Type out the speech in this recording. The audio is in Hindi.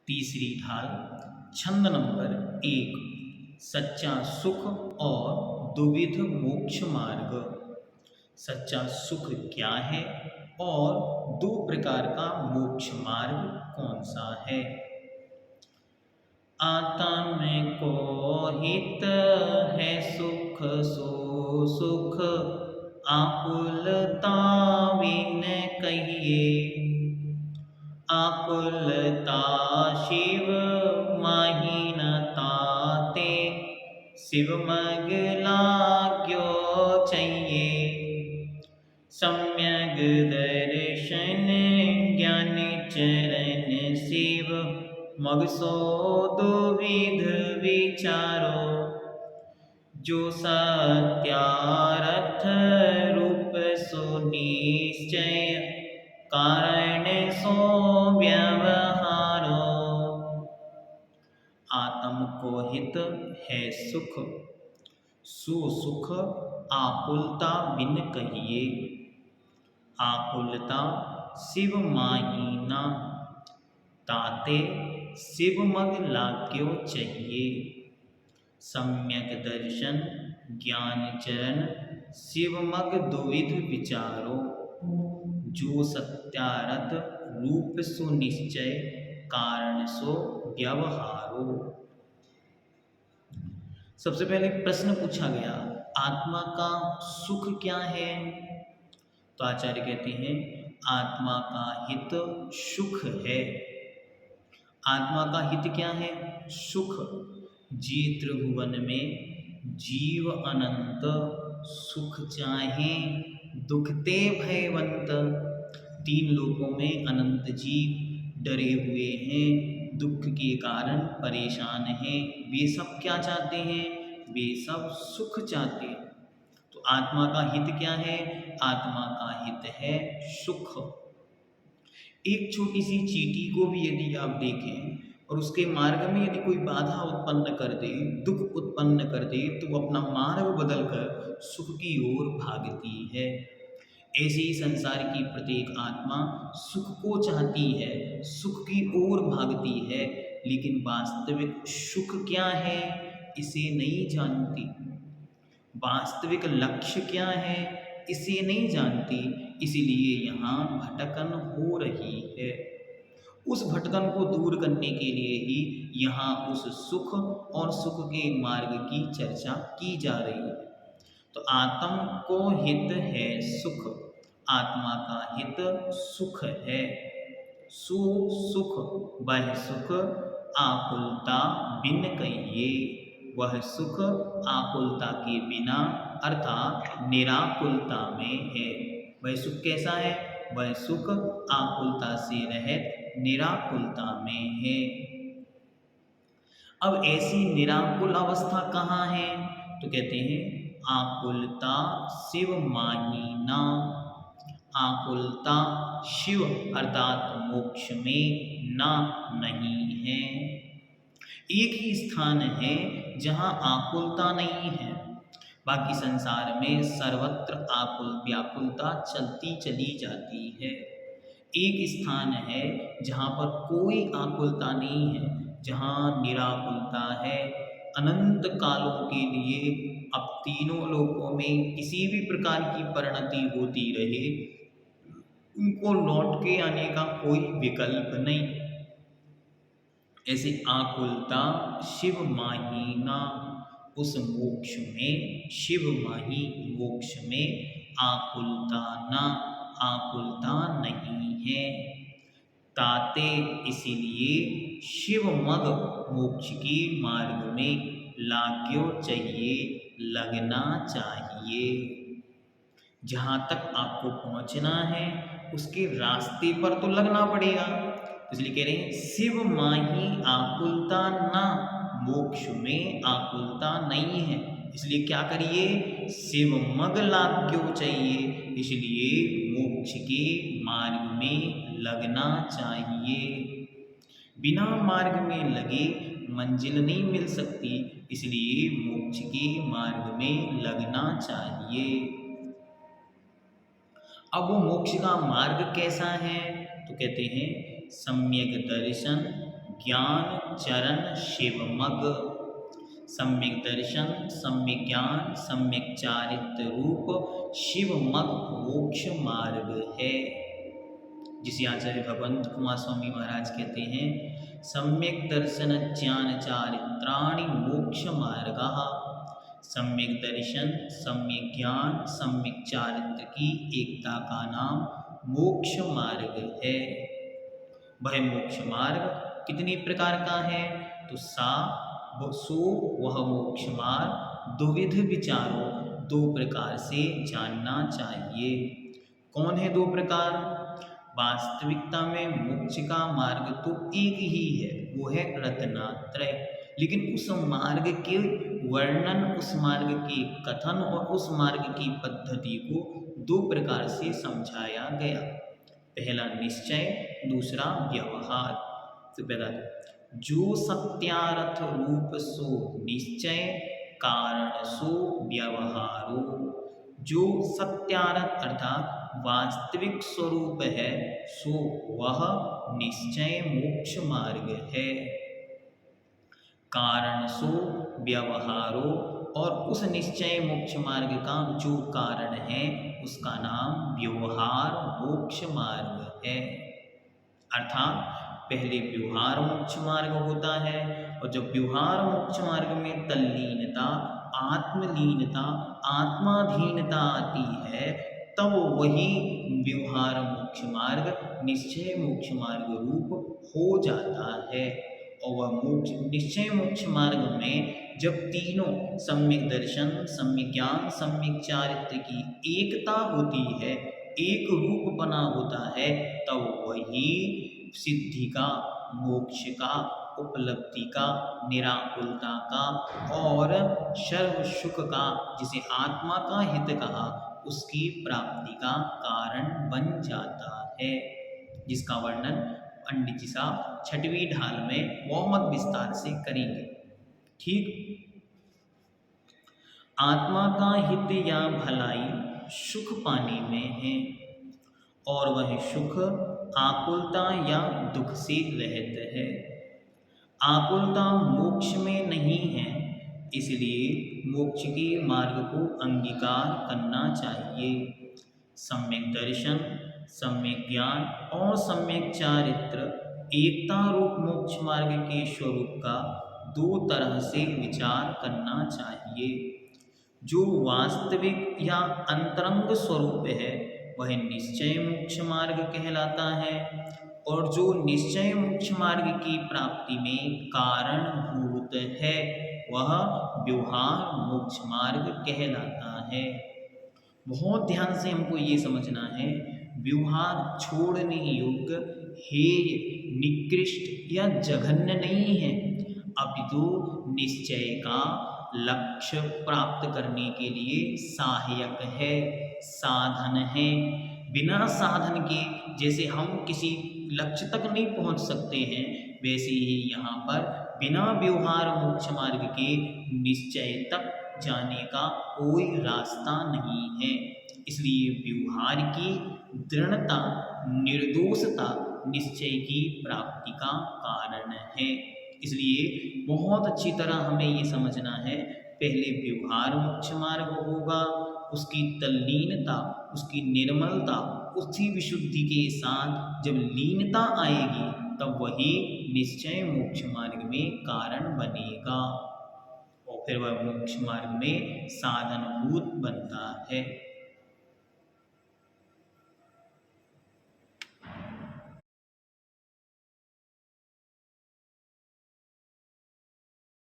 तीसरी ढाल। छंद नंबर 1, सच्चा सुख और द्विविध मोक्ष मार्ग। सच्चा सुख क्या है और दो प्रकार का मोक्ष मार्ग कौन सा है? आत्म को हित है सुख सो सुख, आकुलता बिन कहिए। आकुलता शिव माही न ताते, शिव मग लाग्यो चाहिए। सम्यक दर्शन ज्ञान चरण शिव, मग सो दुविध विचारो। जो सत्यारथ रूप सो निश्चय, कारण सो व्यवहारो। आत्म को हित है सुख, सो सुख आकुलता बिन कहिए। आकुलता शिव माही ना ताते, शिव मग लाग्यो चाहिए। सम्यक दर्शन ज्ञान चरण शिव मग दुविध विचारो। जो सत्यारथ रूप सो निश्चय, कारण सो व्यवहारो। सबसे पहले प्रश्न पूछा गया, आत्मा का सुख क्या है? तो आचार्य कहते हैं आत्मा का हित सुख है। आत्मा का हित क्या है? सुख। जी त्रिभुवन में जीव अनंत, सुख चाहे दुखते भयवंत। तीन लोकों में अनंत जीव डरे हुए हैं, दुख के कारण परेशान हैं। वे सब क्या चाहते हैं? वे सब सुख चाहते हैं। तो आत्मा का हित क्या है? आत्मा का हित है सुख। एक छोटी सी चींटी को भी यदि आप देखें और उसके मार्ग में यदि कोई बाधा उत्पन्न कर दे, दुख उत्पन्न कर दे, तो वो अपना मार्ग बदलकर सुख की ओर भागती है। ऐसे ही संसार की प्रत्येक आत्मा सुख को चाहती है, सुख की ओर भागती है, लेकिन वास्तविक सुख क्या है इसे नहीं जानती। वास्तविक लक्ष्य क्या है इसे नहीं जानती, इसीलिए यहाँ भटकन हो रही है। उस भटकन को दूर करने के लिए ही यहाँ उस सुख और सुख के मार्ग की चर्चा की जा रही है। तो आत्म को हित है सुख, आत्मा का हित सुख है। सो सुख वह सुख आकुलता बिन कहिए। वह सुख आकुलता के बिना अर्थात निराकुलता में है। वह सुख कैसा है? वह सुख आकुलता से रहित निराकुलता में है। अब ऐसी निराकुल अवस्था कहाँ है? तो कहते हैं आकुलता शिव माही ना। आकुलता शिव अर्थात मोक्ष में ना नहीं है। एक ही स्थान है जहाँ आकुलता नहीं है, बाकी संसार में सर्वत्र आकुल व्याकुलता चलती चली जाती है। एक स्थान है जहाँ पर कोई आकुलता नहीं है, जहाँ निराकुलता है। अनंत कालों के लिए अब तीनों लोकों में किसी भी प्रकार की परिणति होती रहे, उनको लौट के आने का कोई विकल्प नहीं। ऐसे आकुलता शिव माही ना। उस मोक्ष में, शिव माही मोक्ष में आकुलता ना, आकुलता नहीं है। ताते इसीलिए शिव मग मोक्ष की मार्ग में लाग्यो चाहिए, लगना चाहिए। जहाँ तक आपको पहुँचना है उसके रास्ते पर तो लगना पड़ेगा। इसलिए कह रहे हैं शिव माही आकुलता ना, मोक्ष में आकुलता नहीं है। इसलिए क्या करिए? शिव मग लाग्यो चाहिए, इसलिए मोक्ष के मार्ग में लगना चाहिए। बिना मार्ग में लगे मंजिल नहीं मिल सकती, इसलिए मोक्ष के मार्ग में लगना चाहिए। अब वो मोक्ष का मार्ग कैसा है? तो कहते हैं सम्यक दर्शन ज्ञान चरण शिवमग। सम्यक दर्शन, सम्यक ज्ञान, सम्यक चारित्र रूप शिवमग मोक्ष मार्ग है। जिसे आचार्य भगवंत कुमार स्वामी महाराज कहते हैं, सम्यक दर्शन ज्ञान चारित्राणि मोक्ष मार्गः। सम्यक दर्शन, सम्यक ज्ञान, सम्यक चारित्र की एकता का नाम मोक्ष मार्ग है। वह मोक्ष मार्ग कितनी प्रकार का है? तो सो वह मोक्ष मार्ग द्विविध विचारों, दो प्रकार से जानना चाहिए। कौन है दो प्रकार? वास्तविकता में मोक्ष का मार्ग तो एक ही है, वो है रत्नात्रय। लेकिन उस मार्ग के वर्णन, उस मार्ग के कथन और उस मार्ग की पद्धति को दो प्रकार से समझाया गया। पहला निश्चय, दूसरा व्यवहार। तो पहला, जो सत्यार्थ रूप सो निश्चय, कारण सो व्यवहारो। जो सत्यार्थ अर्थात वास्तविक स्वरूप है, सो वह निश्चय मोक्ष मार्ग है। कारण सो व्यवहारो, और उस निश्चय मोक्ष मार्ग का जो कारण है उसका नाम व्यवहार मोक्ष मार्ग है। अर्थात पहले व्यवहार मोक्ष मार्ग होता है, और जब व्यवहार मोक्ष मार्ग में तल्लीनता, आत्मलीनता, आत्माधीनता आती है, तब वही व्यवहार मोक्ष मार्ग निश्चय मोक्ष मार्ग रूप हो जाता है। और वह मोक्ष, निश्चय मोक्ष मार्ग में जब तीनों सम्यक दर्शन, सम्यक ज्ञान, सम्यक चारित्र की एकता होती है, एक रूप बना होता है, तब वही सिद्धि का, मोक्ष का, उपलब्धि का, निराकुलता का और सर्व सुख का, जिसे आत्मा का हित कहा, उसकी प्राप्ति का कारण बन जाता है। जिसका वर्णन पंडित जी साहब छठवीं ढाल में बहुत विस्तार से करेंगे। ठीक, आत्मा का हित या भलाई सुख पाने में है, और वह सुख आकुलता या दुख से रहित है। आकुलता मोक्ष में नहीं है, इसलिए मोक्ष के मार्ग को अंगीकार करना चाहिए। सम्यक दर्शन, सम्यक ज्ञान और सम्यक चारित्र एकता रूप मोक्ष मार्ग के स्वरूप का दो तरह से विचार करना चाहिए। जो वास्तविक या अंतरंग स्वरूप है वह निश्चय मोक्ष मार्ग कहलाता है, और जो निश्चय मोक्ष मार्ग की प्राप्ति में कारणभूत है वह व्यवहार मोक्ष मार्ग कहलाता है। बहुत ध्यान से हमको ये समझना है, व्यवहार छोड़ने योग्य, हेय, निकृष्ट या जघन्य नहीं है, अपितु निश्चय का लक्ष्य प्राप्त करने के लिए सहायक है, साधन है। बिना साधन के जैसे हम किसी लक्ष्य तक नहीं पहुंच सकते हैं, वैसे ही यहाँ पर बिना व्यवहार मोक्ष मार्ग के निश्चय तक जाने का कोई रास्ता नहीं है। इसलिए व्यवहार की दृढ़ता, निर्दोषता निश्चय की प्राप्ति का कारण है। इसलिए बहुत अच्छी तरह हमें ये समझना है, पहले व्यवहार मोक्ष मार्ग होगा, उसकी तल्लीनता, उसकी निर्मलता, उसी विशुद्धि के साथ जब लीनता आएगी तब वही निश्चय मोक्ष मार्ग में कारण बनेगा, और फिर वह मोक्ष मार्ग में साधनभूत बनता है।